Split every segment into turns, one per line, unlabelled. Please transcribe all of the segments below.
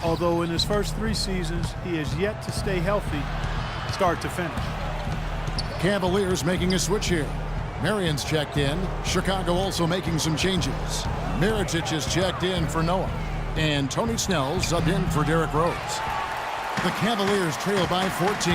although in his first 3 seasons, he has yet to stay healthy start to finish.
Cavaliers making a switch here. Marion's checked in. Chicago also making some changes. Mirotic is checked in for Noah. And Tony Snell subbed in for Derrick Rose. The Cavaliers trail by 14.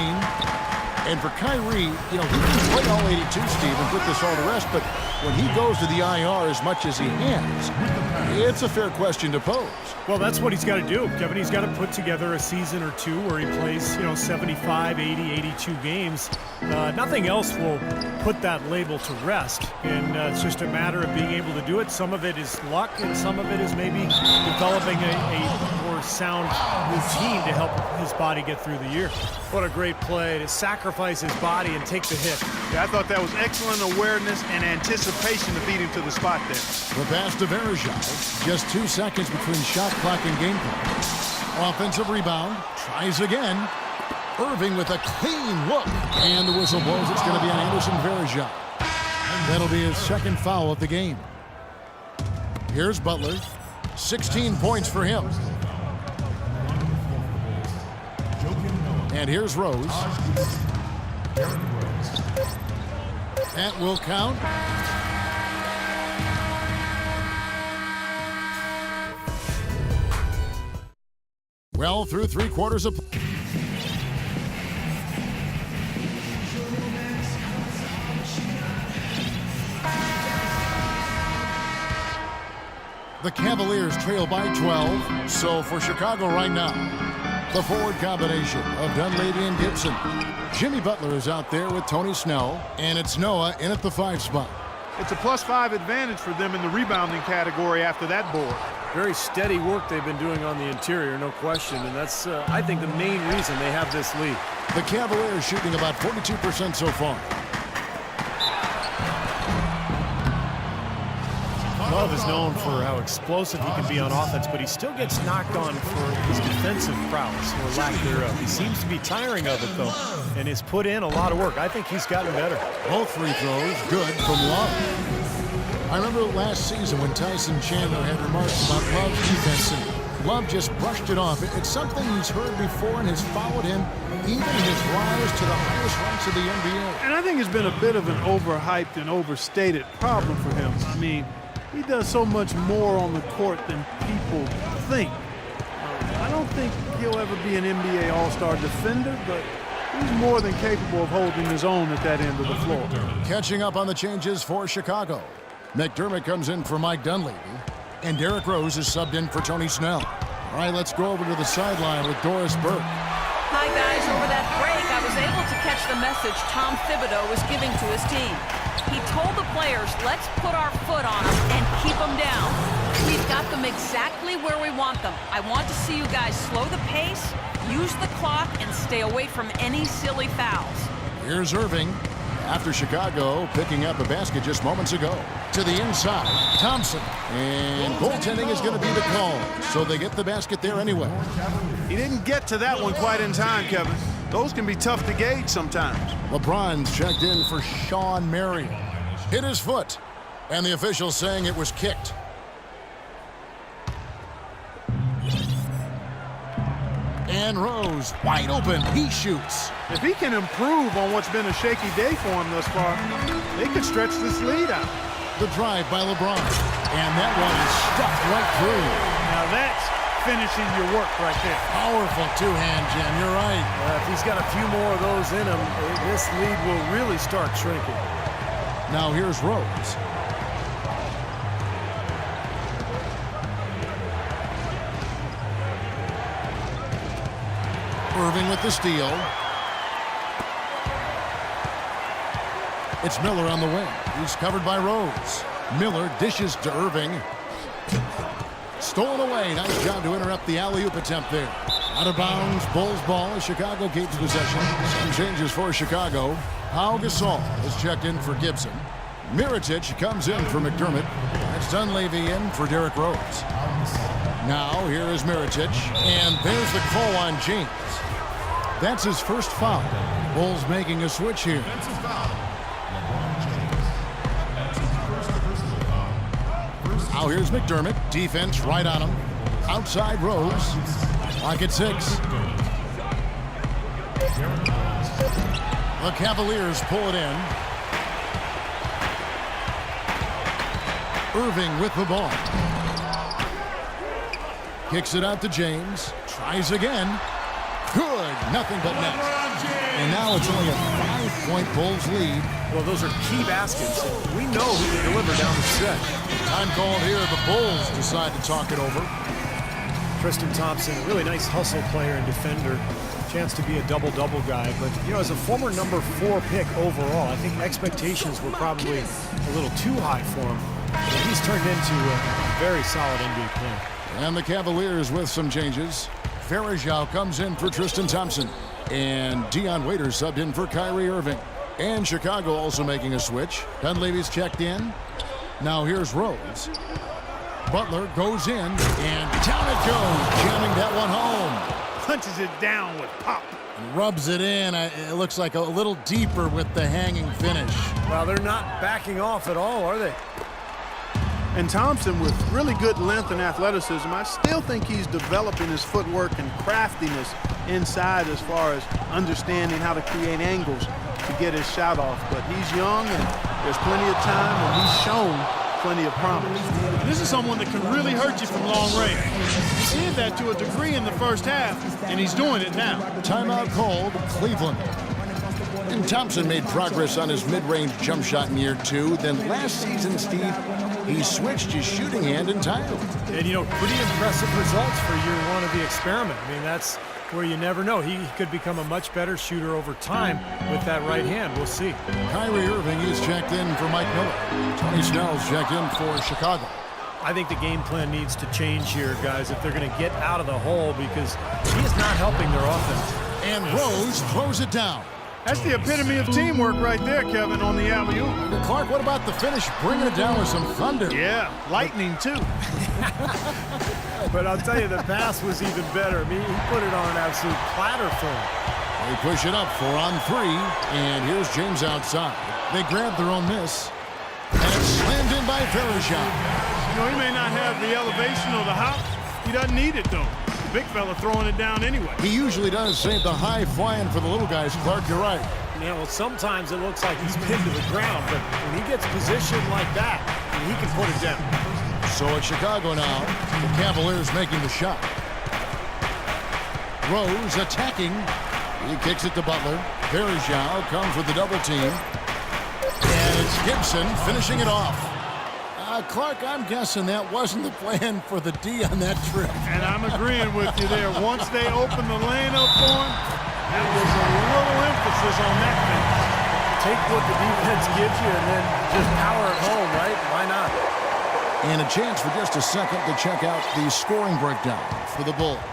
And for Kyrie, he can play all 82, Steve, and put this all to rest, but when he goes to the IR as much as he has, it's a fair question to pose.
Well, that's what he's got to do, Kevin. He's got to put together a season or two where he plays, 75, 80, 82 games. Nothing else will put that label to rest, and it's just a matter of being able to do it. Some of it is luck, and some of it is maybe developing a more sound routine to help his body get through the year. What a great play to sacrifice his body and take the hit.
Yeah, I thought that was excellent awareness and anticipation to beat him to the spot there.
The pass to Verjao. Just 2 seconds between shot clock and game clock. Offensive rebound. Tries again. Irving with a clean look. And the whistle blows. It's going to be on Anderson Verjao. That'll be his second foul of the game. Here's Butler. 16 points for him. And here's Rose. That will count. Well, through 3 quarters of the Cavaliers trail by 12. So for Chicago right now, the forward combination of Dunleavy and Gibson. Jimmy Butler is out there with Tony Snell, and it's Noah in at the 5 spot.
It's a +5 advantage for them in the rebounding category after that board.
Very steady work they've been doing on the interior, no question, and that's, I think, the main reason they have this lead.
The Cavaliers shooting about 42% so far.
Love is known for how explosive he can be on offense, but he still gets knocked on for his defensive prowess, or lack thereof. He seems to be tiring of it, though, and has put in a lot of work. I think he's gotten better.
Both free throws good from Love. I remember last season when Tyson Chandler had remarks about Love's defense, and Love just brushed it off. It's something he's heard before and has followed him even in his rise to the highest ranks of the NBA.
And I think it's been a bit of an overhyped and overstated problem for him. I mean, he does so much more on the court than people think. I don't think he'll ever be an NBA All-Star defender, but he's more than capable of holding his own at that end of the floor.
Catching up on the changes for Chicago. McDermott comes in for Mike Dunleavy, and Derrick Rose is subbed in for Tony Snell. All right, let's go over to the sideline with Doris Burke.
Hi, guys. Over that break, I was able to catch the message Tom Thibodeau was giving to his team. He told the players, let's put our foot on them and keep them down. We've got them exactly where we want them. I want to see you guys slow the pace, use the clock, and stay away from any silly fouls.
Here's Irving. After Chicago picking up a basket just moments ago. To the inside, Thompson. And goaltending is going to be the call. So they get the basket there anyway.
He didn't get to that one quite in time, Kevin. Those can be tough to gauge sometimes.
LeBron's checked in for Sean Marion. Hit his foot. And the officials saying it was kicked. And Rose, wide open, he shoots.
If he can improve on what's been a shaky day for him thus far, they could stretch this lead out.
The drive by LeBron. And that one is stuffed right through.
Now that's finishing your work right there.
Powerful two-hand jam, you're right.
If he's got a few more of those in him, this lead will really start shrinking.
Now here's Rose. Irving with the steal. It's Miller on the wing. He's covered by Rose. Miller dishes to Irving. Stolen away. Nice job to interrupt the alley-oop attempt there. Out of bounds. Bulls ball as Chicago keeps possession. Some changes for Chicago. Pau Gasol is checked in for Gibson. Mirotic comes in for McDermott. That's Dunleavy in for Derrick Rose. Now here is Mirotic. And there's the call on James. That's his first foul. Bulls making a switch here. Now here's McDermott. Defense right on him. outside Rose. Clock at 6. The Cavaliers pull it in. Irving with the ball. Kicks it out to James. Tries again. Good. Nothing but net. And now it's only a 5-point Bulls lead.
Well, those are key baskets. We know who can deliver down the stretch.
Time called here. The Bulls decide to talk it over.
Tristan Thompson, a really nice hustle player and defender. Chance to be a double-double guy. But, you know, as a former number 4 pick overall, I think expectations were probably a little too high for him. But he's turned into a very solid NBA player.
And the Cavaliers with some changes. Varejao comes in for Tristan Thompson. And Dion Waiters subbed in for Kyrie Irving. And Chicago also making a switch. Dunleavy's checked in. Now here's Rose. Butler goes in, and down it goes, jamming that one home.
Punches it down with pop.
Rubs it in. It looks like a little deeper with the hanging finish.
Well, they're not backing off at all, are they?
And Thompson, with really good length and athleticism, I still think he's developing his footwork and craftiness inside as far as understanding how to create angles to get his shot off. But he's young, and there's plenty of time, and he's shown plenty of promise.
This is someone that can really hurt you from long range. He did that to a degree in the first half, and he's doing it now.
Timeout called, Cleveland. And Thompson made progress on his mid-range jump shot in year 2. Then last season, Steve, he switched his shooting hand entirely.
And, you know, pretty impressive results for year 1 of the experiment. I mean, that's where you never know. He could become a much better shooter over time with that right hand. We'll see.
Kyrie Irving is checked in for Mike Miller. Tony Snell's checked in for Chicago.
I think the game plan needs to change here, guys, if they're going to get out of the hole, because he is not helping their offense.
And Rose throws it down.
That's the epitome of teamwork right there, Kevin, on the alley-oop.
Clark, what about the finish? Bringing it down with some thunder.
Yeah, lightning, too.
But I'll tell you, the pass was even better. I mean, he put it on an absolute platter for him.
They push it up 4 on 3, and here's James outside. They grab their own miss, and it's slammed in by Varejao.
You know, he may not have the elevation or the hop. He doesn't need it, though. The big fella throwing it down anyway.
He usually does save the high flying for the little guys. Clark, you're right.
Yeah, well, sometimes it looks like he's pinned to the ground, but when he gets positioned like that, he can put it down.
So at Chicago now, the Cavaliers making the shot. Rose attacking. He kicks it to Butler. Varejao comes with the double team. And it's Gibson finishing it off. Clark, I'm guessing that wasn't the plan for the D on that trip.
And I'm agreeing with you there. Once they opened the lane up for him, that was a little emphasis on that thing.
Take what the defense gives you and then just power it home, right? Why not?
And a chance for just a second to check out the scoring breakdown for the Bulls.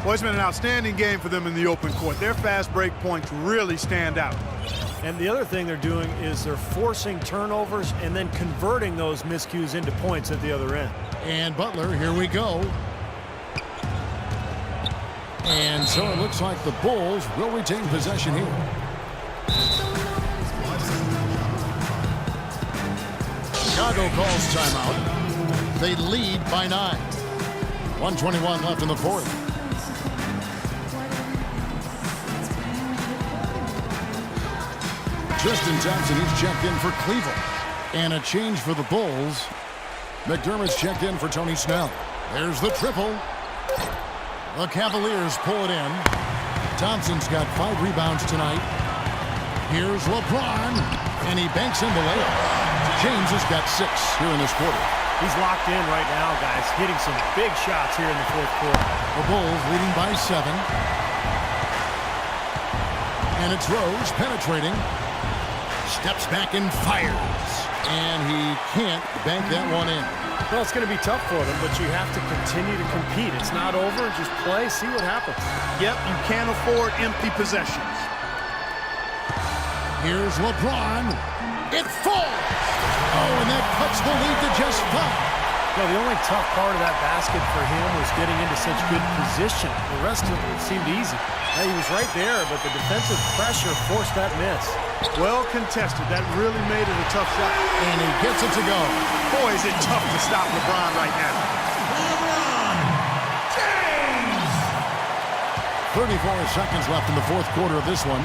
Well, it's been an outstanding game for them in the open court. Their fast break points really stand out.
And the other thing they're doing is they're forcing turnovers and then converting those miscues into points at the other end.
And Butler, here we go. And so it looks like the Bulls will retain possession here. Chicago calls timeout. They lead by 9. 1:21 left in the fourth. Tristan Thompson, he's checked in for Cleveland. And a change for the Bulls. McDermott's checked in for Tony Snell. There's the triple. The Cavaliers pull it in. Thompson's got 5 rebounds tonight. Here's LeBron, and he banks in the layup. James has got 6 here in this quarter.
He's locked in right now, guys, hitting some big shots here in the fourth quarter.
The Bulls leading by 7. And it's Rose penetrating. Steps back and fires. And he can't bank that one in.
Well, it's going to be tough for them, but you have to continue to compete. It's not over. Just play, see what happens.
Yep, you can't afford empty possessions.
Here's LeBron. It falls. Oh, and that cuts the lead to just 5.
No, the only tough part of that basket for him was getting into such good position. The rest of it seemed easy. He was right there, but the defensive pressure forced that miss.
Well contested. That really made it a tough shot.
And he gets it to go.
Boy, is it tough to stop LeBron right now.
34 seconds left in the fourth quarter of this one.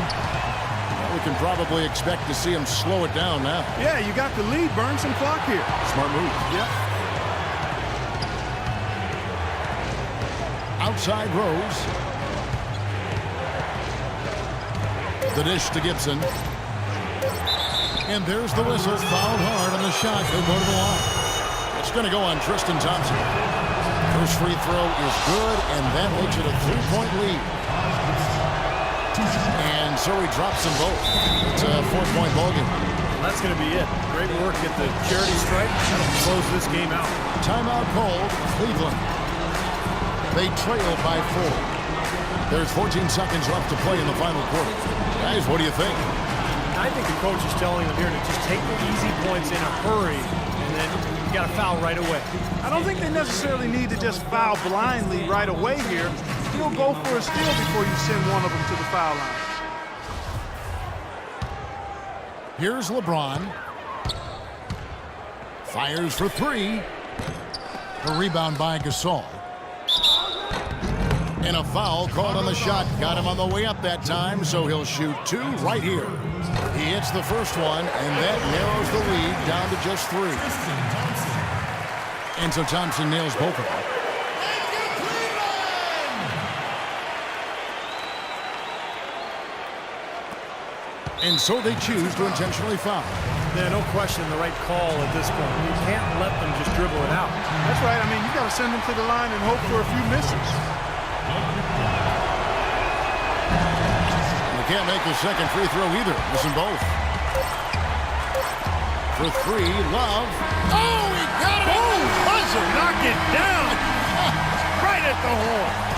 We can probably expect to see him slow it down now.
Yeah, you got the lead. Burn some clock here.
Smart move.
Yep.
Outside Rose. The dish to Gibson. And there's the whistle. Fouled hard on the shot. He'll go to the line. It's going to go on Tristan Thompson. First free throw is good, and that makes it a 3-point lead. And so he drops them both. It's a 4-point ballgame.
That's going to be it. Great work at the charity stripe. That'll close this game out.
Timeout called. Cleveland. They trail by 4. There's 14 seconds left to play in the final quarter. Guys, what do you think?
I think the coach is telling them here to just take the easy points in a hurry, and then you got to foul right away.
I don't think they necessarily need to just foul blindly right away here. Still go for a steal before you send one of them to the foul line.
Here's LeBron. Fires for 3. A rebound by Gasol. And a foul called on the shot. Got him on the way up that time, so he'll shoot 2 right here. He hits the first one, and that narrows the lead down to just 3. And so Thompson nails both of them. And so they choose to intentionally foul.
Yeah, no question the right call at this point. You can't let them just dribble it out.
That's right. I mean, you got to send them to the line and hope for a few misses.
You can't make the second free throw either. Missing both. For 3, Love. Oh, he got it!
Boom! Buzzer! Knock it down! Right at the hole.